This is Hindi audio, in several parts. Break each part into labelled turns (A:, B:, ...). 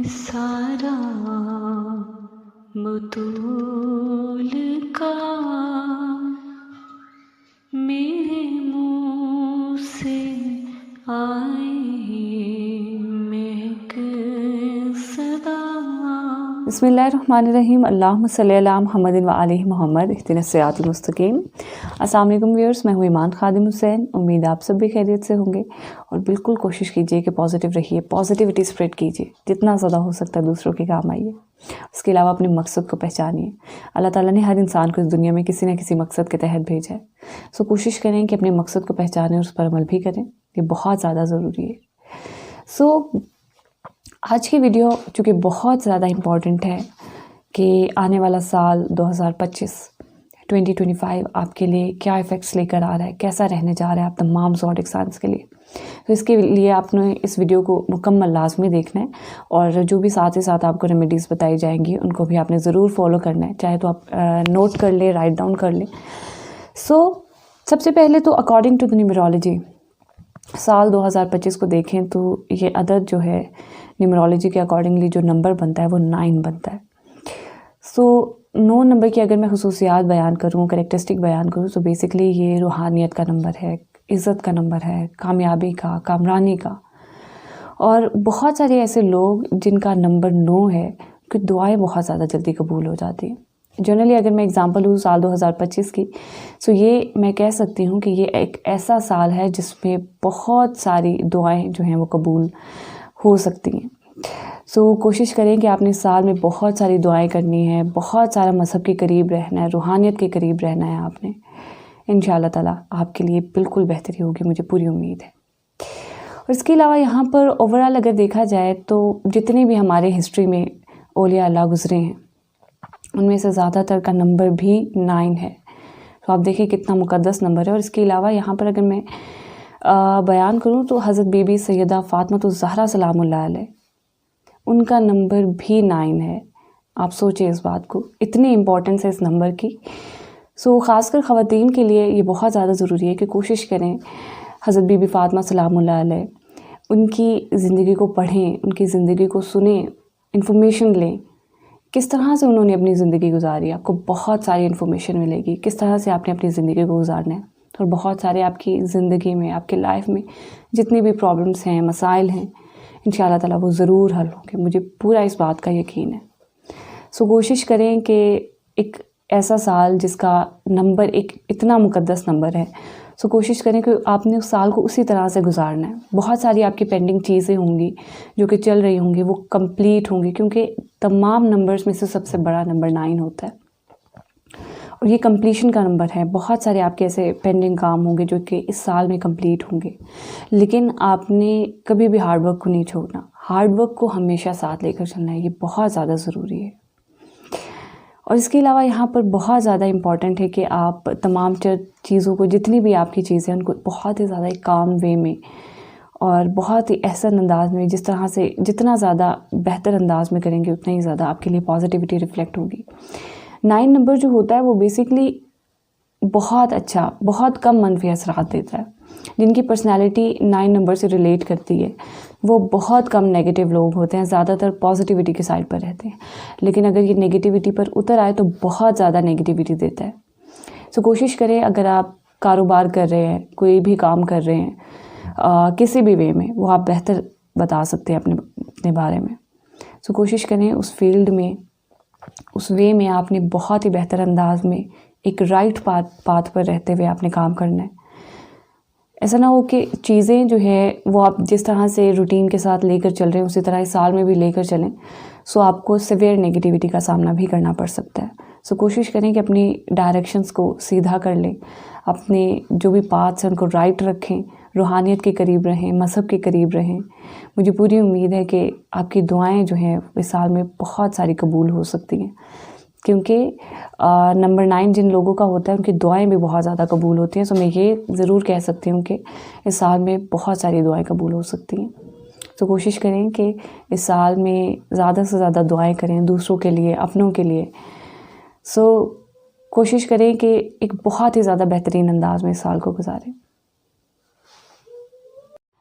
A: सारा बतूल का मेरे मुँह से आए महक सदा।
B: बिस्मिल्लाहिर्रहमानिर्रहीम। अल्लाहुम्मा सल्ली अला मुहम्मदिन व आलिहि मुहम्मद इहदिनस सिरातल मुस्तकीम। अस्सलाम वालेकुम व्यूअर्स, मैं हूँ ईमान खादिम हुसैन। उम्मीद आप सब भी खैरियत से होंगे और बिल्कुल कोशिश कीजिए कि पॉजिटिव रहिए, पॉजिटिविटी स्प्रेड कीजिए, जितना ज़्यादा हो सकता है दूसरों के काम आइए। उसके अलावा अपने मकसद को पहचानिए। अल्लाह ताला ने हर इंसान को इस दुनिया में किसी न किसी मकसद के तहत भेजा है। सो कोशिश करें कि अपने मकसद को पहचानें और उस पर अमल भी करें, ये बहुत ज़्यादा ज़रूरी है। आज की वीडियो चूँकि बहुत ज़्यादा इम्पॉर्टेंट है कि आने वाला साल 2025 आपके लिए क्या इफ़ेक्ट्स लेकर आ रहा है, कैसा रहने जा रहा है आप तमाम ज़ोडिक साइंस के लिए। तो इसके लिए आपने इस वीडियो को मुकम्मल लाजमी देखना है और जो भी साथ ही साथ आपको रेमेडीज़ बताई जाएंगी उनको भी आपने ज़रूर फॉलो करना है, चाहे तो आप नोट कर लें, राइट डाउन कर लें। सबसे पहले तो अकॉर्डिंग टू द न्यूमरोलॉजी साल 2025 को देखें तो ये अदद जो है न्यूमरोलॉजी के अकॉर्डिंगली जो नंबर बनता है वो 9 बनता है। 9 नंबर की अगर मैं खुसूसियात बयान करूँ, करैक्टरिस्टिक बयान करूँ तो बेसिकली ये रूहानियत का नंबर है, इज़्ज़त का नंबर है, कामयाबी का, कामरानी का। और बहुत सारे ऐसे लोग जिनका नंबर 9 है उनकी दुआएं बहुत ज़्यादा जल्दी कबूल हो जाती हैं। जनरली अगर मैं एग्ज़ाम्पल लूँ साल 2025 की, तो ये मैं कह सकती हूँ कि ये एक ऐसा साल है जिसमें बहुत सारी दुआएं जो हैं वो कबूल हो सकती हैं। कोशिश करें कि आपने साल में बहुत सारी दुआएं करनी है, बहुत सारा मज़हब के करीब रहना है, रूहानियत के करीब रहना है आपने। इंशाअल्लाह ताला आपके लिए बिल्कुल बेहतरी होगी, मुझे पूरी उम्मीद है। और इसके अलावा यहाँ पर ओवरऑल अगर देखा जाए तो जितने भी हमारे हिस्ट्री में औलिया अल्लाह गुज़रे हैं उनमें से ज़्यादातर का नंबर भी 9 है। तो आप देखिए कितना मुक़द्दस नंबर है। और इसके अलावा यहाँ पर अगर मैं बयान करूँ तो हज़रत बीबी सैयदा फ़ातिमा सलामुल्लाह अलैह उनका नंबर भी 9 है। आप सोचें इस बात को, इतनी इम्पोर्टेंस है इस नंबर की। ख़ासकर ख़वातीन के लिए ये बहुत ज़्यादा ज़रूरी है कि कोशिश करें हज़रत बीबी फ़ातिमा सलामुल्लाह अलैह उनकी ज़िंदगी को पढ़ें, उनकी ज़िंदगी को सुनें, इन्फॉर्मेशन लें, किस तरह से उन्होंने अपनी ज़िंदगी गुजारी। आपको बहुत सारी इन्फॉर्मेशन मिलेगी किस तरह से आपने अपनी ज़िंदगी को गुजारना है। और बहुत सारे आपकी ज़िंदगी में, आपके लाइफ में जितनी भी प्रॉब्लम्स हैं, मसाइल हैं, इंशाअल्लाह ताला वो ज़रूर हल होंगे, मुझे पूरा इस बात का यकीन है। कोशिश करें कि एक ऐसा साल जिसका नंबर एक इतना मुक़द्दस नंबर है, कोशिश करें कि आपने उस साल को उसी तरह से गुजारना है। बहुत सारी आपकी पेंडिंग चीज़ें होंगी जो कि चल रही होंगी, वो कंप्लीट होंगी, क्योंकि तमाम नंबर्स में से सबसे बड़ा नंबर 9 होता है और ये कंप्लीशन का नंबर है। बहुत सारे आपके ऐसे पेंडिंग काम होंगे जो कि इस साल में कंप्लीट होंगे, लेकिन आपने कभी भी हार्ड वर्क को नहीं छोड़ना। हार्ड वर्क को हमेशा साथ लेकर चलना है, ये बहुत ज़्यादा ज़रूरी है। और इसके अलावा यहाँ पर बहुत ज़्यादा इम्पॉर्टेंट है कि आप तमाम चीज़ों को, जितनी भी आपकी चीज़ें उनको बहुत ही ज़्यादा एक काम वे में और बहुत ही एहसन अंदाज में, जिस तरह से जितना ज़्यादा बेहतर अंदाज में करेंगे उतना ही ज़्यादा आपके लिए पॉजिटिविटी रिफ्लेक्ट होगी। 9 नंबर जो होता है वो बेसिकली बहुत अच्छा, बहुत कम मनफी असरात देता है। जिनकी पर्सनैलिटी 9 नंबर से रिलेट करती है वो बहुत कम नेगेटिव लोग होते हैं, ज़्यादातर पॉजिटिविटी के साइड पर रहते हैं। लेकिन अगर ये नेगेटिविटी पर उतर आए तो बहुत ज़्यादा नेगेटिविटी देता है। कोशिश करें, अगर आप कारोबार कर रहे हैं, कोई भी काम कर रहे हैं, किसी भी वे में, वो आप बेहतर बता सकते हैं अपने बारे में। कोशिश करें उस फील्ड में, उस वे में आपने बहुत ही बेहतर अंदाज में एक राइट पाथ पर रहते हुए आपने काम करना है। ऐसा ना हो कि चीज़ें जो है वो आप जिस तरह से रूटीन के साथ लेकर चल रहे हैं उसी तरह इस साल में भी लेकर चलें, आपको सिवियर नेगेटिविटी का सामना भी करना पड़ सकता है। कोशिश करें कि अपनी डायरेक्शंस को सीधा कर लें, अपने जो भी पाथ्स हैं उनको राइट रखें, रूहानियत के करीब रहें, मज़हब के करीब रहें। मुझे पूरी उम्मीद है कि आपकी दुआएं जो हैं इस साल में बहुत सारी कबूल हो सकती हैं, क्योंकि नंबर 9 जिन लोगों का होता है उनकी दुआएं भी बहुत ज़्यादा कबूल होती हैं। मैं ये ज़रूर कह सकती हूँ कि इस साल में बहुत सारी दुआएं कबूल हो सकती हैं। कोशिश करें कि इस साल में ज़्यादा से ज़्यादा दुआएं करें दूसरों के लिए, अपनों के लिए। कोशिश करें कि एक बहुत ही ज़्यादा बेहतरीन अंदाज में इस साल को गुजारें।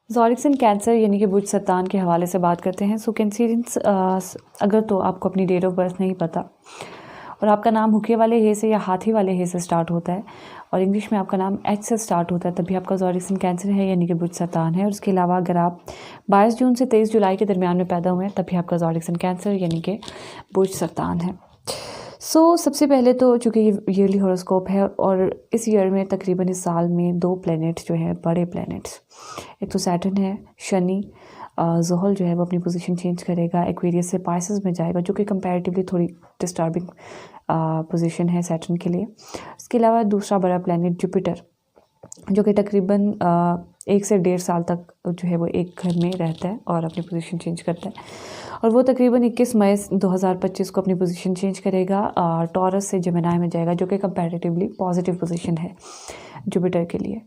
B: ज़ोडिक साइन कैंसर यानी कि बुध सरतान के हवाले से बात करते हैं। सो कैंसरियंस, अगर तो आपको अपनी डेट ऑफ बर्थ नहीं पता और आपका नाम हुक्के वाले हे से या हाथी वाले हे से स्टार्ट होता है और इंग्लिश में आपका नाम एच से स्टार्ट होता है, तभी आपका ज़ोडिक साइन कैंसर है यानी कि बुध सरतान है। और उसके अलावा अगर आप 22 जून से 23 जुलाई के दरमियान में पैदा हुए हैं तभी आपका ज़ोडिक साइन कैंसर यानी कि बुध सरतान है। सबसे पहले तो चूँकि ये ईयरली हॉरोस्कोप है और इस ईयर में तकरीबन इस साल में 2 प्लैनेट जो है, बड़े प्लैनेट्स, एक तो सैटर्न है, शनि, ज़ुहल जो है वो अपनी पोजीशन चेंज करेगा, एक्वेरियस से पाइसेस में जाएगा, जो कि कंपैरेटिवली थोड़ी डिस्टर्बिंग पोजीशन है सैटर्न के लिए। इसके अलावा दूसरा बड़ा प्लैनेट जुपिटर, जो कि तकरीबन 1 से 1.5 साल तक जो है वो एक घर में रहता है और अपनी पोजीशन चेंज करता है और वो तकरीबन 21 मई 2025 को अपनी पोजीशन चेंज करेगा, टॉरस से जेमिनी में जाएगा, जो कि कंपैरेटिवली पॉजिटिव पोजीशन है जुपिटर के लिए।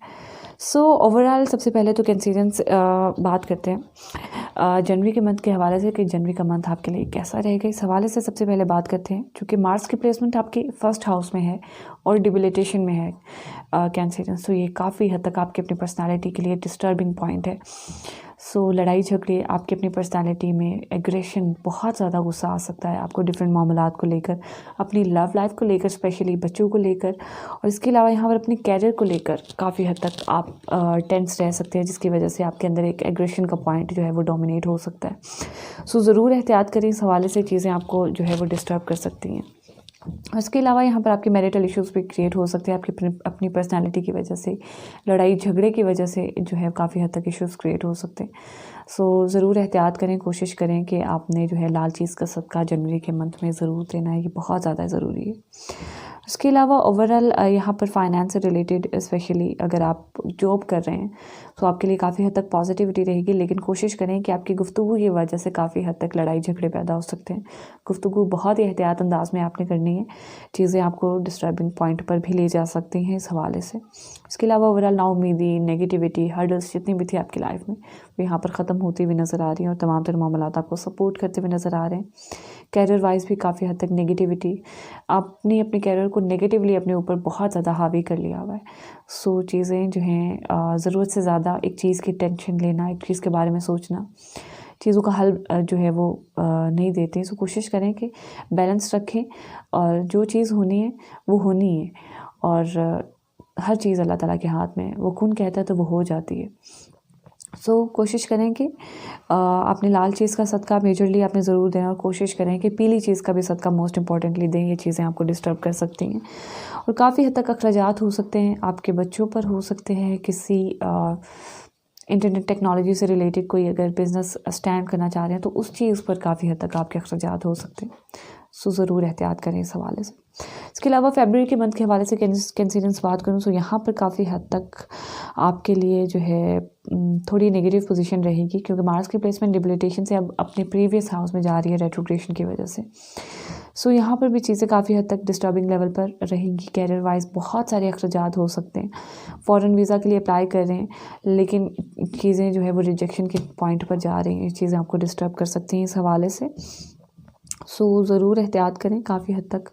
B: ओवरऑल सबसे पहले तो कैंसरियंस बात करते हैं जनवरी के मंथ के हवाले से कि जनवरी का मंथ आपके लिए कैसा रहेगा। इस हवाले से सबसे पहले बात करते हैं, चूँकि मार्स की प्लेसमेंट आपकी फर्स्ट हाउस में है और डिबिलिटेशन में है कैंसरियंस, तो ये काफ़ी हद तक आपकी अपनी पर्सनालिटी के लिए डिस्टर्बिंग पॉइंट है। लड़ाई झगड़े, आपकी अपनी पर्सनालिटी में एग्रेशन, बहुत ज़्यादा गुस्सा आ सकता है आपको डिफरेंट मामलात को लेकर, अपनी लव लाइफ को लेकर, स्पेशली बच्चों को लेकर, और इसके अलावा यहाँ पर अपने कैरियर को लेकर काफ़ी हद तक आप टेंस रह सकते हैं, जिसकी वजह से आपके अंदर एक एग्रेशन का पॉइंट जो है वो डोमिनेट हो सकता है। ज़रूर एहतियात करें, इस हवाले से चीज़ें आपको जो है वो डिस्टर्ब कर सकती हैं। इसके अलावा यहाँ पर आपके मैरिटल इश्यूज़ भी क्रिएट हो सकते हैं आपकी अपनी पर्सनालिटी की वजह से, लड़ाई झगड़े की वजह से जो है काफ़ी हद तक इश्यूज़ क्रिएट हो सकते हैं। ज़रूर एहतियात करें, कोशिश करें कि आपने जो है लाल चीज़ का सदका जनवरी के मंथ में ज़रूर देना है, ये बहुत ज़्यादा ज़रूरी है। इसके अलावा ओवरऑल यहाँ पर फाइनेंस से रिलेटेड, स्पेशली अगर आप जॉब कर रहे हैं तो आपके लिए काफ़ी हद तक पॉजिटिविटी रहेगी, लेकिन कोशिश करें कि आपकी गुफ्तगू की वजह से काफ़ी हद तक लड़ाई झगड़े पैदा हो सकते हैं। गुफ्तगू बहुत ही एहतियात अंदाज में आपने करनी है, चीज़ें आपको डिस्टर्बिंग पॉइंट पर भी ले जा सकती हैं इस हवाले से। इसके अलावा ओवरऑल नाउमीदी, नेगेटिविटी, हर्डल्स जितनी भी थी आपकी लाइफ में वो यहाँ पर ख़त्म होती हुई नज़र आ रही हैं और तमाम तर मामलात आपको सपोर्ट करते हुए नज़र आ रहे हैं। कैरियर वाइज भी काफ़ी हद तक नेगेटिविटी, आपने अपने कैरियर को नेगेटिवली अपने ऊपर बहुत ज़्यादा हावी कर लिया हुआ है। चीज़ें जो हैं ज़रूरत से ज़्यादा एक चीज़ की टेंशन लेना, एक चीज़ के बारे में सोचना, चीज़ों का हल जो है वो नहीं देते। कोशिश करें कि बैलेंस रखें और जो चीज़ होनी है वो होनी है और हर चीज़ अल्लाह ताला के हाथ में है, वो कौन कहता है तो वो हो जाती है। कोशिश करें कि आपने लाल चीज़ का सदका मेजरली आपने ज़रूर देना और कोशिश करें कि पीली चीज़ का भी सदका मोस्ट इंपॉर्टेंटली दें। ये चीज़ें आपको डिस्टर्ब कर सकती हैं और काफ़ी हद तक अखराजात हो सकते हैं, आपके बच्चों पर हो सकते हैं, किसी इंटरनेट टेक्नोलॉजी से रिलेटेड कोई अगर बिज़नेस स्टैंड करना चाह रहे हैं तो उस चीज़ पर काफ़ी हद तक आपके अखराजात हो सकते हैं। ज़रूर एहतियात करें इस हवाले से। इसके अलावा फरवरी के मंथ के हवाले से कैंसरियंस बात करूँ यहाँ पर काफ़ी हद तक आपके लिए जो है थोड़ी नेगेटिव पोजीशन रहेगी, क्योंकि मार्स की प्लेसमेंट डिबिलिटेशन से अब अपने प्रीवियस हाउस में जा रही है रेट्रोग्रेशन की वजह से। यहाँ पर भी चीज़ें काफ़ी हद तक डिस्टर्बिंग लेवल पर रहेंगी। कैरियर वाइज बहुत सारे अखराजात हो सकते हैं। फ़ॉरेन वीज़ा के लिए अप्लाई कर रहे हैं लेकिन चीज़ें जो है वो रिजेक्शन के पॉइंट पर जा रही हैं, चीज़ें आपको डिस्टर्ब कर सकती हैं इस हवाले से। ज़रूर एहतियात करें काफ़ी हद तक,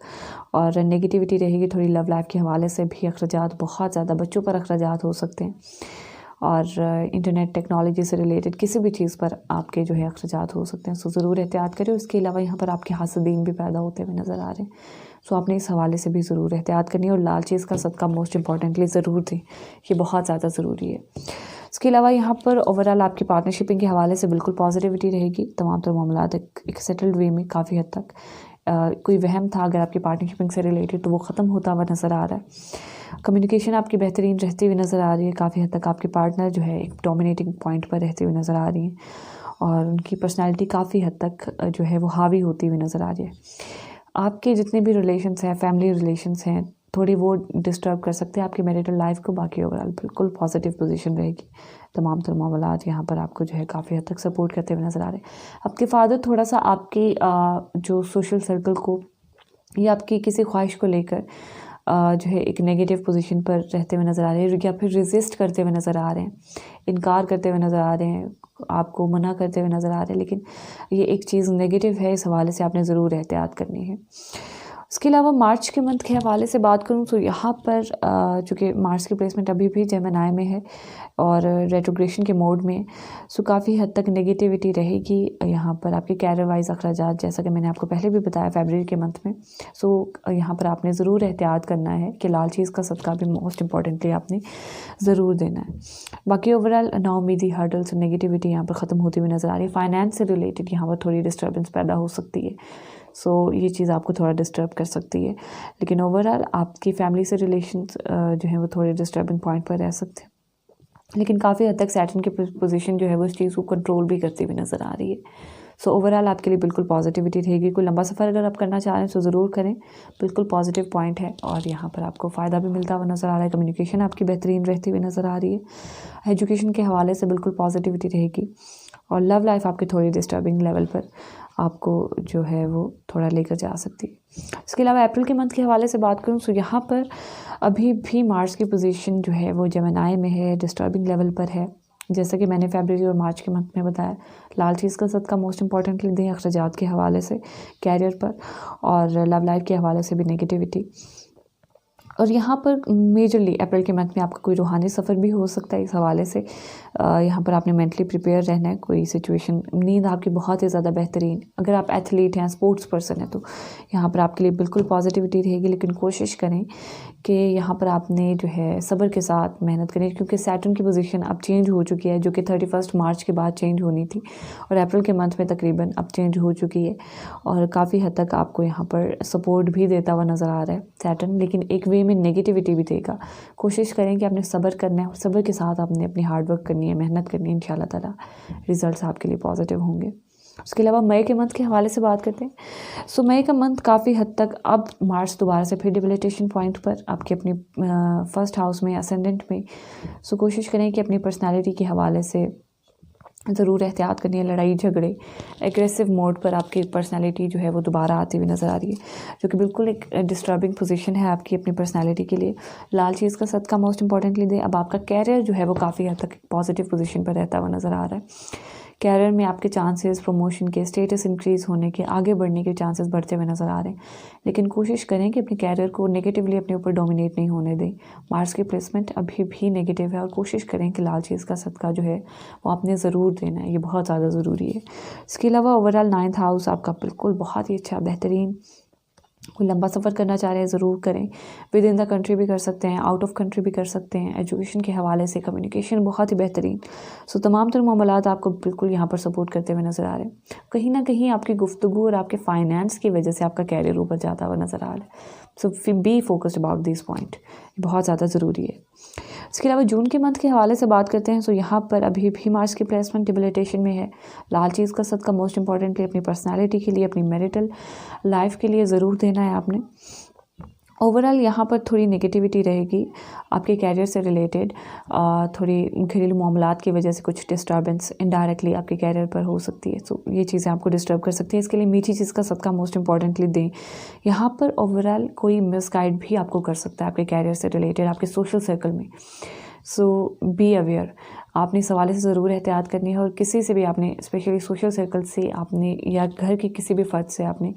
B: और नेगेटिविटी रहेगी थोड़ी लव लाइफ के हवाले से भी, अखराजात बहुत ज़्यादा, बच्चों पर अखराजात हो सकते हैं और इंटरनेट टेक्नोलॉजी से रिलेटेड किसी भी चीज़ पर आपके जो है अखराजात हो सकते हैं। ज़रूर एहतियात करें। इसके अलावा यहाँ पर आपके हासदीन भी पैदा होते हुए नज़र आ रहे हैं, आपने इस हवाले से भी ज़रूर एहतियात करनी है और लाल चीज़ का सदका मोस्ट इंपॉर्टेंटली ज़रूर दें, ये बहुत ज़्यादा ज़रूरी है। इसके अलावा यहाँ पर ओवरऑल आपकी पार्टनरशिपिंग के हवाले से बिल्कुल पॉजिटिविटी रहेगी, तमाम तर मामलात एक सेटल्ड वे में काफ़ी हद तक कोई वहम था अगर आपकी पार्टनरशिपिंग से रिलेटेड तो वो ख़त्म होता हुआ नज़र आ रहा है। कम्युनिकेशन आपकी बेहतरीन रहती हुई नज़र आ रही है, काफ़ी हद तक आपके पार्टनर जो है एक डोमिनेटिंग पॉइंट पर रहते हुए नज़र आ रही हैं और उनकी पर्सनैलिटी काफ़ी हद तक जो है वो हावी होती हुई नज़र आ रही है। आपके जितने भी रिलेशंस हैं, फैमिली रिलेशंस हैं, थोड़ी वो डिस्टर्ब कर सकते हैं आपकी मैरिटल लाइफ को। बाकी ओवरऑल बिल्कुल पॉजिटिव पोजीशन रहेगी। तमाम तर मामलात यहाँ पर आपको जो है काफ़ी हद तक सपोर्ट करते हुए नज़र आ रहे हैं। आपके फादर थोड़ा सा आपकी जो सोशल सर्कल को या आपकी किसी ख्वाहिश को लेकर जो है एक नेगेटिव पोजीशन पर रहते हुए नज़र आ रहे हैं या फिर रेजिस्ट करते हुए नज़र आ रहे हैं, इनकार करते हुए नज़र आ रहे हैं, आपको मना करते हुए नज़र आ रहे हैं। लेकिन ये एक चीज़ नेगेटिव है, इस हवाले से आपने ज़रूर एहतियात करनी है। इसके अलावा मार्च के मंथ के हवाले से बात करूं तो यहाँ पर चूँकि मार्च की प्लेसमेंट अभी भी जेमिनी में है और रेट्रोग्रेशन के मोड में, सो काफ़ी हद तक नेगेटिविटी रहेगी यहाँ पर आपके कैरियर वाइज अखराजात, जैसा कि मैंने आपको पहले भी बताया फरवरी के मंथ में। सो यहाँ पर आपने ज़रूर एहतियात करना है कि लाल चीज़ का सदका भी मोस्ट इम्पॉर्टेंटली आपने ज़रूर देना है। बाकी ओवरऑल नाउमीदी, हर्डल्स और नेगेटिविटी यहाँ पर ख़त्म होती हुई नज़र आ रही है। फाइनेंस से रिलेटेड यहाँ पर थोड़ी डिस्टर्बेंस पैदा हो सकती है, सो ये चीज़ आपको थोड़ा डिस्टर्ब कर सकती है, लेकिन ओवरऑल आपकी फैमिली से रिलेशंस जो है वो थोड़े डिस्टर्बिंग पॉइंट पर रह सकते हैं, लेकिन काफ़ी हद तक सैटर्न की पोजीशन जो है वो इस चीज़ को कंट्रोल भी करती हुई नज़र आ रही है। सो ओवरऑल आपके लिए बिल्कुल पॉजिटिविटी रहेगी। कोई लंबा सफ़र अगर आप करना चाह रहे हैं तो ज़रूर करें, बिल्कुल पॉजिटिव पॉइंट है और यहाँ पर आपको फ़ायदा भी मिलता हुआ नज़र आ रहा है। कम्युनिकेशन आपकी बेहतरीन रहती हुई नज़र आ रही है। एजुकेशन के हवाले से बिल्कुल पॉजिटिविटी रहेगी और लव लाइफ आपकी थोड़ी डिस्टर्बिंग लेवल पर आपको जो है वो थोड़ा लेकर जा सकती है। इसके अलावा अप्रैल के मंथ के हवाले से बात करूँ तो यहाँ पर अभी भी मार्च की पोजीशन जो है वो जेमिनी में है, डिस्टर्बिंग लेवल पर है। जैसा कि मैंने फरवरी और मार्च के मंथ में बताया, लाल चीज़ का सदका मोस्ट इंपॉर्टेंटली दें अखराजात के हवाले से, कैरियर पर और लव लाइफ के हवाले से भी नेगेटिविटी। और यहाँ पर मेजरली अप्रैल के मंथ में आपका कोई रूहानी सफ़र भी हो सकता है। इस हवाले से यहाँ पर आपने मेंटली प्रिपेयर रहना है। कोई सिचुएशन, नींद आपकी बहुत ही ज़्यादा बेहतरीन, अगर आप एथलीट हैं, स्पोर्ट्स पर्सन हैं तो यहाँ पर आपके लिए बिल्कुल पॉजिटिविटी रहेगी, लेकिन कोशिश करें कि यहाँ पर आपने जो है सब्र के साथ मेहनत करें, क्योंकि सैटर्न की पोजीशन अब चेंज हो चुकी है, जो कि 31 मार्च के बाद चेंज होनी थी और अप्रैल के मंथ में तकरीबन अब चेंज हो चुकी है और काफ़ी हद तक आपको यहाँ पर सपोर्ट भी देता हुआ नज़र आ रहा है सैटर्न, लेकिन एक वे में नेगेटिविटी भी देगा। कोशिश करें कि आपने सब्र करना है और सब्र के साथ आपने अपनी हार्डवर्क करनी है, मेहनत करनी है। इंशाल्लाह ताला रिजल्ट्स आपके लिए पॉजिटिव होंगे। उसके अलावा मई के मंथ के हवाले से बात करते हैं। सो मई का मंथ काफ़ी हद तक अब मार्च दोबारा से फिर डिबिलिटेशन पॉइंट पर आपके अपनी फर्स्ट हाउस में, असेंडेंट में। सो कोशिश करें कि अपनी पर्सनालिटी के हवाले से ज़रूर एहतियात करनी है। लड़ाई झगड़े, एग्रेसिव मोड पर आपकी पर्सनालिटी जो है वो दोबारा आती हुई नज़र आ रही है, जो कि बिल्कुल एक डिस्टर्बिंग पोजीशन है आपकी अपनी पर्सनालिटी के लिए। लाल चीज़ का सदका मोस्ट इंपॉर्टेंटली दे। अब आपका कैरियर जो है वो काफ़ी हद तक पॉजिटिव पोजीशन पर रहता हुआ नज़र आ रहा है। कैरियर में आपके चांसेस प्रमोशन के, स्टेटस इंक्रीज़ होने के, आगे बढ़ने के चांसेस बढ़ते हुए नज़र आ रहे हैं, लेकिन कोशिश करें कि अपने कैरियर को नेगेटिवली अपने ऊपर डोमिनेट नहीं होने दें। मार्च की प्लेसमेंट अभी भी नेगेटिव है और कोशिश करें कि लाल चीज़ का सदका जो है वो आपने ज़रूर देना है, ये बहुत ज़्यादा ज़रूरी है। इसके अलावा ओवरऑल 9th हाउस आपका बिल्कुल बहुत ही अच्छा, बेहतरीन। कोई लंबा सफ़र करना चाह रहे हैं ज़रूर करें। विद इन द कंट्री भी कर सकते हैं, आउट ऑफ कंट्री भी कर सकते हैं। एजुकेशन के हवाले से कम्युनिकेशन बहुत ही बेहतरीन। सो तमाम तर मामलात आपको बिल्कुल यहाँ पर सपोर्ट करते हुए नज़र आ रहे हैं। कहीं ना कहीं आपकी गुफ्तगू और आपके फाइनेंस की वजह से आपका कैरियर ऊपर जाता हुआ नज़र आ रहा है। So be focused about this point, बहुत ज़्यादा ज़रूरी है। इसके अलावा जून के मंथ के हवाले से बात करते हैं। सो यहाँ पर अभी भी मार्च की प्लेसमेंट डिबिलिटेशन में है। लाल चीज़ का सदका मोस्ट इंपॉर्टेंटली अपनी पर्सनालिटी के लिए, अपनी मैरिटल लाइफ के लिए ज़रूर देना है आपने। ओवरऑल यहाँ पर थोड़ी नेगेटिविटी रहेगी आपके कैरियर से रिलेटेड, थोड़ी घरेलू मामलात की वजह से कुछ डिस्टर्बेंस इनडायरेक्टली आपके कैरियर पर हो सकती है। सो ये चीज़ें आपको डिस्टर्ब कर सकती है। इसके लिए मीठी चीज़ का सदका मोस्ट इंपॉर्टेंटली दें। यहाँ पर ओवरऑल कोई मिसगाइड भी आपको कर सकता है आपके कैरियर से रिलेटेड, आपके सोशल सर्कल में। सो बी अवेयर, आपने इस हवाले से ज़रूर एहतियात करनी है और किसी से भी आपने, स्पेशली सोशल सर्कल से आपने या घर के किसी भी फ़र्द से आपने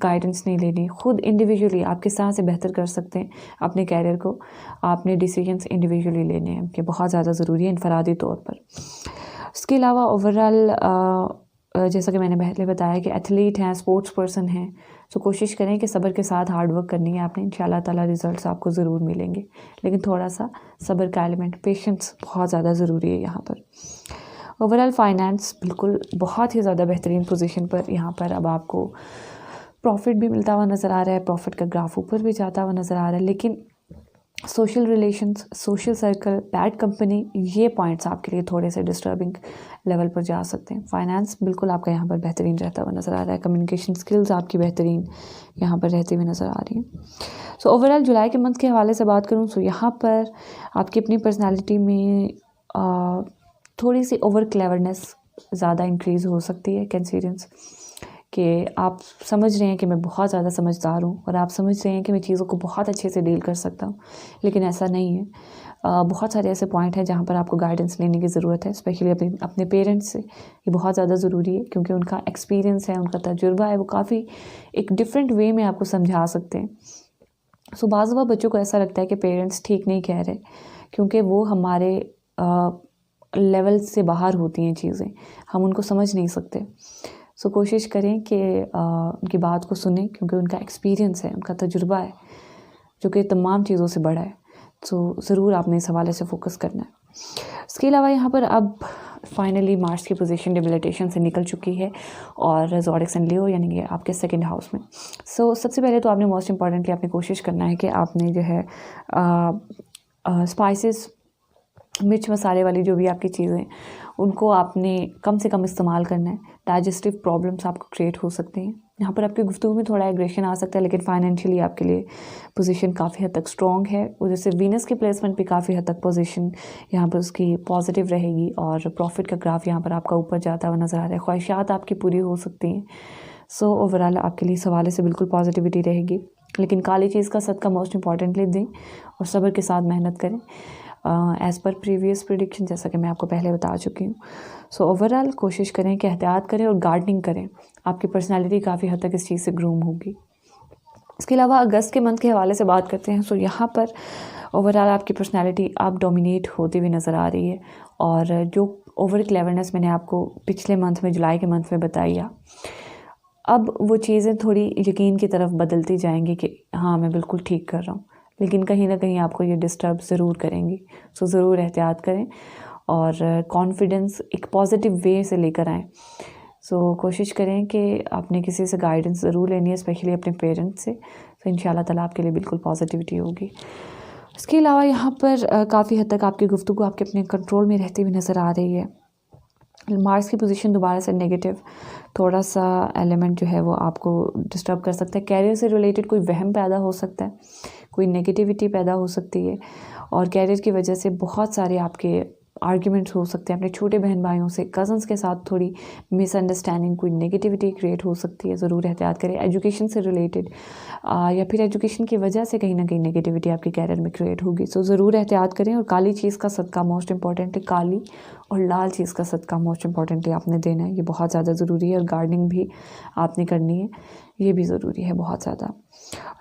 B: गाइडेंस नहीं लेनी। खुद इंडिविजुअली आप किस तरह से बेहतर कर सकते हैं अपने कैरियर को, आपने डिसीजंस इंडिविजुअली लेने हैं, कि बहुत ज़्यादा ज़रूरी है इनफरादी तौर पर। इसके अलावा ओवरऑल जैसा कि मैंने पहले बताया कि एथलीट हैं, स्पोर्ट्स पर्सन हैं, सो कोशिश करें कि सब्र के साथ हार्ड वर्क करनी है आपने। इंशाल्लाह ताला रिजल्ट्स आपको ज़रूर मिलेंगे, लेकिन थोड़ा सा सब्र का एलिमेंट, पेशेंस बहुत ज़्यादा ज़रूरी है यहाँ पर। ओवरऑल फाइनेंस बिल्कुल बहुत ही ज़्यादा बेहतरीन पोजीशन पर यहाँ पर अब आपको प्रॉफिट भी मिलता हुआ नज़र आ रहा है, प्रॉफिट का ग्राफ ऊपर भी जाता हुआ नज़र आ रहा है, लेकिन social relations, social circle, bad company, ये पॉइंट्स आपके लिए थोड़े से डिस्टर्बिंग लेवल पर जा सकते हैं। फाइनेंस बिल्कुल आपका यहाँ पर बेहतरीन रहता हुआ नज़र आ रहा है। कम्युनिकेशन स्किल्स आपकी बेहतरीन यहाँ पर रहती हुई नज़र आ रही हैं। सो ओवरऑल जुलाई के मंथ के हवाले से बात करूँ तो यहाँ पर आपकी अपनी पर्सनैलिटी में थोड़ी सी ओवर क्लेवरनेस ज़्यादा इंक्रीज़ हो सकती है, कैंसिरियंस, कि आप समझ रहे हैं कि मैं बहुत ज़्यादा समझदार हूँ और आप समझ रहे हैं कि मैं चीज़ों को बहुत अच्छे से डील कर सकता हूँ, लेकिन ऐसा नहीं है। बहुत सारे ऐसे पॉइंट हैं जहाँ पर आपको गाइडेंस लेने की ज़रूरत है, स्पेशली अपने पेरेंट्स से। ये बहुत ज़्यादा ज़रूरी है क्योंकि उनका एक्सपीरियंस है, उनका तजुर्बा है, वो काफ़ी एक डिफरेंट वे में आपको समझा सकते हैं। सो बाज़ दफ़ा बच्चों को ऐसा लगता है कि पेरेंट्स ठीक नहीं कह रहे क्योंकि वो हमारे लेवल से बाहर होती हैं चीज़ें, हम उनको समझ नहीं सकते। सो कोशिश करें कि उनकी बात को सुनें क्योंकि उनका एक्सपीरियंस है, उनका तजुर्बा है जो कि तमाम चीज़ों से बड़ा है। सो ज़रूर आपने इस हवाले से फ़ोकस करना है। इसके अलावा यहाँ पर अब फाइनली मार्स की पोजीशन डिबिलिटेशन से निकल चुकी है और ज़ोडिएक एंड लियो यानी कि आपके सेकंड हाउस में। सो सबसे पहले तो आपने मोस्ट इम्पॉर्टेंटली आपने कोशिश करना है कि आपने जो है स्पाइसेस, मिर्च मसाले वाली जो भी आपकी चीज़ें उनको आपने कम से कम इस्तेमाल करना है। डाइजेस्टिव प्रॉब्लम्स आपको क्रिएट हो सकती हैं। यहाँ पर आपकी गुफ्तगू में थोड़ा एग्रेशन आ सकता है, लेकिन फाइनेंशियली आपके लिए पोजीशन काफ़ी हद तक स्ट्रॉन्ग है। और जैसे वीनस की प्लेसमेंट भी काफ़ी हद तक पोजीशन यहाँ पर उसकी पॉजिटिव रहेगी और प्रॉफिट का ग्राफ यहाँ पर आपका ऊपर जाता हुआ नज़र आ रहा है। ख्वाहिशात आपकी पूरी हो सकती हैं। सो ओवरऑल आपके लिए इस हवाले से बिल्कुल पॉजिटिविटी रहेगी, लेकिन काली चीज़ का सदका मोस्ट इम्पॉर्टेंटली दें और सब्र के साथ मेहनत करें एज़ पर प्रीवियस प्रेडिक्शन, जैसा कि मैं आपको पहले बता चुकी हूँ। सो ओवरऑल कोशिश करें कि एहतियात करें और गार्डनिंग करें। आपकी पर्सनैलिटी काफ़ी हद तक इस चीज़ से ग्रूम होगी। इसके अलावा अगस्त के मंथ के हवाले से बात करते हैं। सो यहाँ पर ओवरऑल आपकी पर्सनैलिटी आप डोमिनेट होती हुई नज़र आ रही है और जो ओवर क्लेवरनेस मैंने आपको पिछले मंथ में, जुलाई के मंथ में बताई, अब वो चीज़ें थोड़ी यकीन की तरफ बदलती जाएंगी कि हाँ मैं बिल्कुल ठीक कर रहा हूँ, लेकिन कहीं ना कहीं आपको ये डिस्टर्ब ज़रूर करेंगी। सो ज़रूर एहतियात करें और कॉन्फिडेंस एक पॉजिटिव वे से लेकर आएँ। सो कोशिश करें कि आपने किसी से गाइडेंस ज़रूर लेनी है, स्पेशली अपने पेरेंट्स से। तो इंशाल्लाह ताला आपके लिए बिल्कुल पॉजिटिविटी होगी। इसके अलावा यहाँ पर काफ़ी हद तक आपकी गुफ्तगू आपके अपने कंट्रोल में रहती हुई नज़र आ रही है। मार्स की पोजीशन दोबारा से नेगेटिव थोड़ा सा एलिमेंट जो है वो आपको डिस्टर्ब कर सकता है। कैरियर से रिलेटेड कोई वहम पैदा हो सकता है, कोई नेगेटिविटी पैदा हो सकती है और कैरियर की वजह से बहुत सारे आपके आर्ग्यूमेंट्स हो सकते हैं अपने छोटे बहन भाइयों से, कज़न्स के साथ थोड़ी मिसअंडरस्टैंडिंग, कोई नेगेटिविटी क्रिएट हो सकती है। ज़रूर एहतियात करें। एजुकेशन से रिलेटेड या फिर एजुकेशन की वजह से कहीं ना कहीं नेगेटिविटी आपके कैरियर में क्रिएट होगी। सो ज़रूर एहतियात करें और काली चीज़ का सदका मोस्ट इंपॉर्टेंटली, काली और लाल चीज़ का सदका मोस्ट इंपॉर्टेंटली आपने देना है। ये बहुत ज़्यादा ज़रूरी है और गार्डनिंग भी आपने करनी है, ये भी ज़रूरी है बहुत ज़्यादा।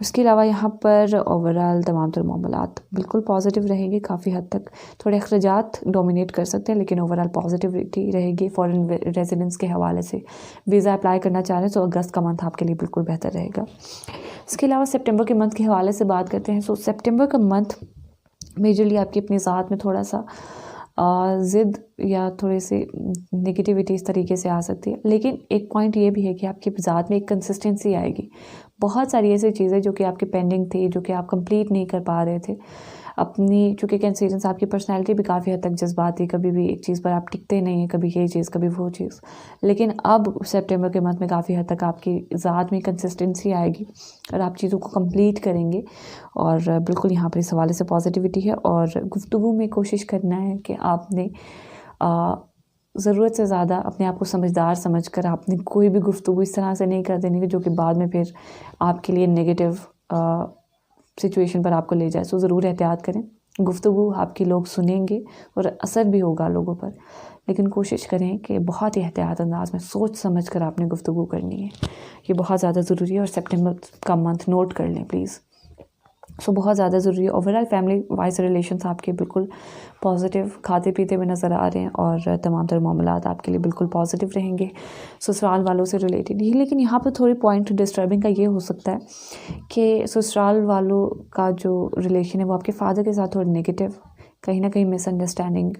B: उसके अलावा यहाँ पर ओवरऑल तमाम तर मामलात बिल्कुल पॉजिटिव रहेंगे। काफ़ी हद तक थोड़े अखराजात डोमिनेट कर सकते हैं, लेकिन ओवरऑल पॉजिटिविटी रहेगी। फॉरेन रेजिडेंस के हवाले से वीज़ा अप्लाई करना चाह रहे हैं तो अगस्त का मंथ आपके लिए बिल्कुल बेहतर रहेगा। इसके अलावा सितंबर के मंथ के हवाले से बात करते हैं। सो सितंबर का मंथ मेजरली आपकी अपनी ज़ात में थोड़ा सा ज़िद या थोड़ी सी नेगेटिविटी इस तरीके से आ सकती है, लेकिन एक पॉइंट ये भी है कि आपकी ज़ात में एक कंसिस्टेंसी आएगी। बहुत सारी ऐसी चीज़ें जो कि आपकी पेंडिंग थी, जो कि आप कंप्लीट नहीं कर पा रहे थे अपनी, चूँकि कैंसरियंस आपकी पर्सनैलिटी भी काफ़ी हद तक जज्बाती, कभी भी एक चीज़ पर आप टिकते नहीं हैं, कभी ये चीज़ कभी वो चीज़। लेकिन अब सितंबर के मंथ में काफ़ी हद तक आपकी ज़ात में कंसिस्टेंसी आएगी और आप चीज़ों को कंप्लीट करेंगे और बिल्कुल यहाँ पर इस हवाले से पॉजिटिविटी है। और गुफ्तगू में कोशिश करना है कि आपने ज़रूरत से ज़्यादा अपने आप को समझदार समझकर आपने कोई भी गुफ्तगू इस तरह से नहीं कर देनी कि जो कि बाद में फिर आपके लिए नेगेटिव सिचुएशन पर आपको ले जाए। सो ज़रूर एहतियात करें। गुफ्तगू आपकी लोग सुनेंगे और असर भी होगा लोगों पर, लेकिन कोशिश करें कि बहुत ही एहतियात अंदाज में सोच समझ कर आपने गुफ्तगू करनी है। ये बहुत ज़्यादा ज़रूरी है और सितंबर का मंथ नोट कर लें प्लीज़। सो बहुत ज़्यादा ज़रूरी है। ओवरऑल फैमिली वाइज रिलेशंस आपके बिल्कुल पॉजिटिव खाते पीते हुए नज़र आ रहे हैं और तमाम तर मामलात आपके लिए बिल्कुल पॉजिटिव रहेंगे ससुराल वालों से रिलेटेड ही। लेकिन यहाँ पर थोड़ी पॉइंट डिस्टर्बिंग का ये हो सकता है कि ससुराल वालों का जो रिलेशन है वो आपके फादर के साथ थोड़ी नेगेटिव, कहीं ना कहीं मिसअंडरस्टैंडिंग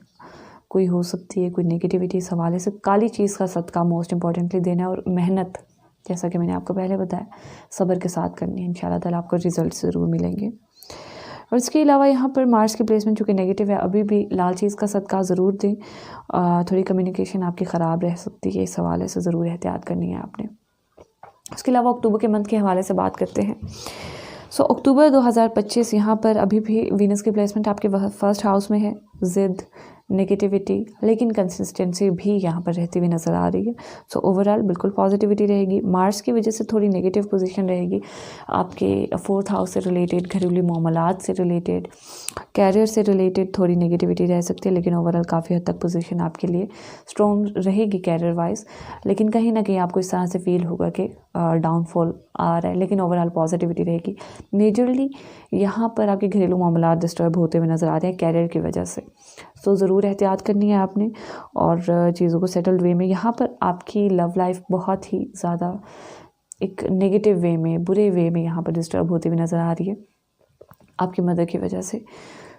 B: कोई हो सकती है, कोई नेगेटिविटी इस हवाले से। काली चीज़ का सदका मोस्ट इंपॉर्टेंटली देना है और मेहनत, जैसा कि मैंने आपको पहले बताया, सब्र के साथ करनी है। इंशाल्लाह ताला आपको रिजल्ट ज़रूर मिलेंगे। और इसके अलावा यहाँ पर मार्स की प्लेसमेंट चूँकि नेगेटिव है, अभी भी लाल चीज़ का सदका ज़रूर दें। थोड़ी कम्युनिकेशन आपकी ख़राब रह सकती है, इस हवाले से ज़रूर एहतियात करनी है आपने। उसके अलावा अक्टूबर के मंथ के हवाले से बात करते हैं। सो अक्टूबर 2025 यहाँ पर अभी भी वीनस की प्लेसमेंट आपके फर्स्ट हाउस में है। ज़िद, नेगेटिविटी, लेकिन कंसिस्टेंसी भी यहाँ पर रहती हुई नज़र आ रही है। सो ओवरऑल बिल्कुल पॉजिटिविटी रहेगी। मार्स की वजह से थोड़ी नेगेटिव पोजीशन रहेगी आपके 4th हाउस से रिलेटेड, घरेलू मामलात से रिलेटेड, कैरियर से रिलेटेड थोड़ी नेगेटिविटी रह सकती है, लेकिन ओवरऑल काफ़ी हद तक पोजीशन आपके लिए स्ट्रॉन्ग रहेगी कैरियर वाइज। लेकिन कहीं ना कहीं आपको इस तरह से फील होगा कि डाउनफॉल आ रहा है, लेकिन ओवरऑल पॉजिटिविटी रहेगी। मेजरली यहाँ पर आपके घरेलू मामलात डिस्टर्ब होते हुए नज़र आ रहे हैं कैरियर की वजह से। सो ज़रूर एहतियात करनी है आपने और चीज़ों को सेटल्ड वे में। यहाँ पर आपकी लव लाइफ बहुत ही ज़्यादा एक नेगेटिव वे में, बुरे वे में यहाँ पर डिस्टर्ब होती हुई नज़र आ रही है आपकी मदर की वजह से।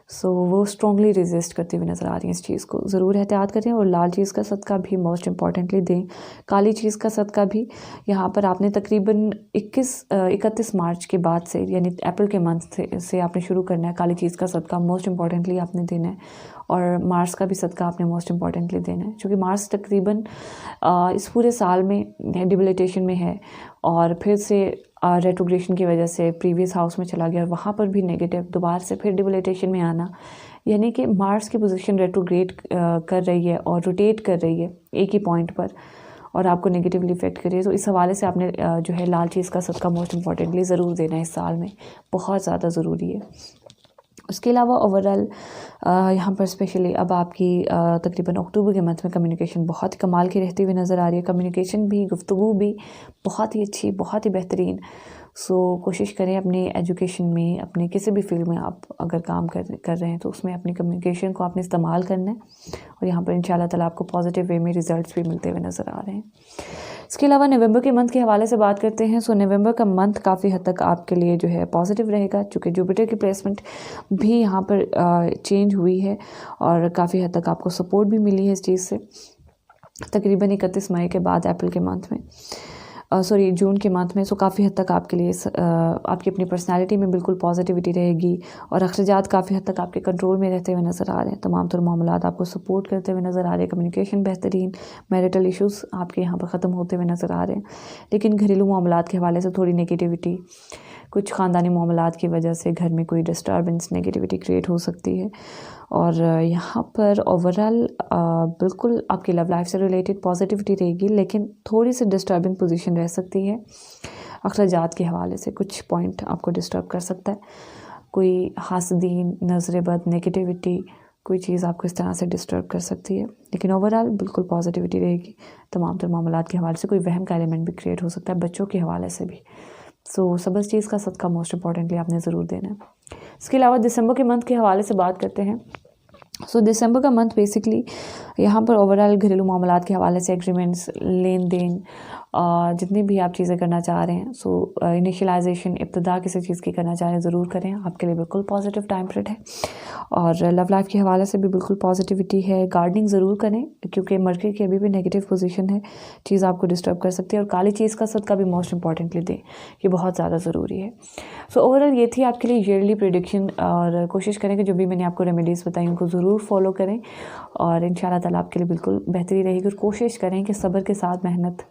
B: सो वो स्ट्रॉन्गली रेजिस्ट करती हुई नज़र आ रही हैं इस चीज़ को। ज़रूर एहतियात करें और लाल चीज़ का सदका भी मोस्ट इम्पॉर्टेंटली दें। काली चीज़ का सदका भी यहाँ पर आपने तकरीबन 31 मार्च के बाद से, यानी अप्रैल के मंथ से आपने शुरू करना है। काली चीज़ का सदका मोस्ट इम्पॉर्टेंटली आपने देना है और मार्स का भी सदका आपने मोस्ट इम्पॉर्टेंटली देना है, क्योंकि मार्स तकरीबन इस पूरे साल में डिबिलिटेशन में है और फिर से रेट्रोग्रेशन की वजह से प्रीवियस हाउस में चला गया और वहाँ पर भी नेगेटिव, दोबारा से फिर डिबिलिटेशन में आना, यानी कि मार्स की पोजीशन रेट्रोग्रेड कर रही है और रोटेट कर रही है एक ही पॉइंट पर और आपको नेगेटिवली इफेक्ट कर रही है। तो इस हवाले से आपने जो है लाल चीज़ का सदका मोस्ट इम्पॉर्टेंटली ज़रूर देना है इस साल में, बहुत ज़्यादा ज़रूरी है। उसके अलावा ओवरऑल यहाँ पर स्पेशली अब आपकी तकरीबन अक्टूबर के मंथ में कम्युनिकेशन बहुत ही कमाल की रहती हुई नज़र आ रही है। कम्युनिकेशन भी, गुफ्तगू भी बहुत ही अच्छी, बहुत ही बेहतरीन। सो कोशिश करें अपनी एजुकेशन में, अपने किसी भी फील्ड में आप अगर काम कर रहे हैं तो उसमें अपनी कम्युनिकेशन को आपने इस्तेमाल करना है और यहाँ पर इंशाल्लाह ताला आपको पॉजिटिव वे में रिजल्ट्स भी मिलते हुए नज़र आ रहे हैं। इसके अलावा नवंबर के मंथ के हवाले से बात करते हैं। सो नवंबर का मंथ काफ़ी हद तक आपके लिए जो है पॉजिटिव रहेगा, चूँकि जुपिटर की प्लेसमेंट भी यहाँ पर चेंज हुई है और काफ़ी हद तक आपको सपोर्ट भी मिली है इस चीज़ से। तकरीबन 31 मई के बाद अप्रैल के मंथ में, जून के मंथ में। सो काफ़ी हद तक आपके लिए आपकी अपनी पर्सनालिटी में बिल्कुल पॉजिटिविटी रहेगी और अखराजात काफ़ी हद तक आपके कंट्रोल में रहते हुए नज़र आ रहे हैं। तमाम तर मामलात आपको सपोर्ट करते हुए नज़र आ रहे हैं। कम्युनिकेशन बेहतरीन, मैरिटल इश्यूज़ आपके यहाँ पर ख़त्म होते हुए नज़र आ रहे हैं। लेकिन घरेलू मामलात के हवाले से थोड़ी नेगेटिविटी, कुछ ख़ानदानी मामलात की वजह से घर में कोई डिस्टर्बेंस, नेगेटिविटी क्रिएट हो सकती है। और यहाँ पर ओवरऑल बिल्कुल आपकी लव लाइफ से रिलेटेड पॉजिटिविटी रहेगी, लेकिन थोड़ी सी डिस्टर्बिंग पोजीशन रह सकती है। अखराजात के हवाले से कुछ पॉइंट आपको डिस्टर्ब कर सकता है। कोई हासदीन, नज़र बद, नेगेटिविटी, कोई चीज़ आपको इस तरह से डिस्टर्ब कर सकती है, लेकिन ओवरऑल बिल्कुल पॉजिटिविटी रहेगी। तमाम तर मामलात के हवाले से कोई वहम का एलिमेंट भी क्रिएट हो सकता है, बच्चों के हवाले से भी। सो सबस चीज़ का सदका मोस्ट इम्पॉर्टेंटली आपने ज़रूर देना है। इसके अलावा दिसंबर के मंथ के हवाले से बात करते हैं। सो दिसंबर का मंथ बेसिकली यहाँ पर ओवरऑल घरेलू मामलात के हवाले से एग्रीमेंट्स, लेन देन, जितनी भी आप चीज़ें करना चाह रहे हैं, सो इनिशियलाइजेशन, इब्तिदा किसी चीज़ की करना चाह रहे हैं, ज़रूर करें। आपके लिए बिल्कुल पॉजिटिव टाइम पीरियड है। और लव लाइफ के हवाले से भी बिल्कुल पॉजिटिविटी है। गार्डनिंग ज़रूर करें, क्योंकि मर्करी की अभी भी नेगेटिव पोजीशन है, चीज़ आपको डिस्टर्ब कर सकती है। और काली चीज़ का सदका भी मोस्ट इंपॉर्टेंटली दें, ये बहुत ज़्यादा ज़रूरी है। सो ओवरऑल ये थी आपके लिए ईयरली प्रेडिक्शन, और कोशिश करें कि जो भी मैंने आपको रेमेडीज़ बताई उनको ज़रूर फॉलो करें और इंशाल्लाह ताला आपके लिए बिल्कुल बेहतरी रहेगी। और कोशिश करें कि सब्र के साथ मेहनत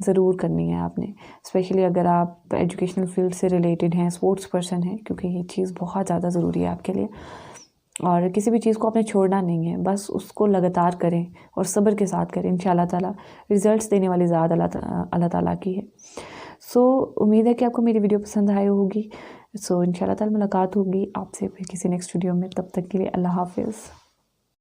B: ज़रूर करनी है आपने, स्पेशली अगर आप एजुकेशनल फील्ड से रिलेटेड हैं, स्पोर्ट्स पर्सन हैं, क्योंकि ये चीज़ बहुत ज़्यादा ज़रूरी है आपके लिए। और किसी भी चीज़ को आपने छोड़ना नहीं है, बस उसको लगातार करें और सब्र के साथ करें। इंशाल्लाह ताला रिज़ल्ट्स देने वाली ज़ात अल्लाह ताला की है। सो उम्मीद है कि आपको मेरी वीडियो पसंद आई होगी। सो इंशाल्लाह ताला मुलाकात होगी आपसे फिर किसी नेक्स्ट वीडियो में। तब तक के लिए अल्लाह हाफ़िज़।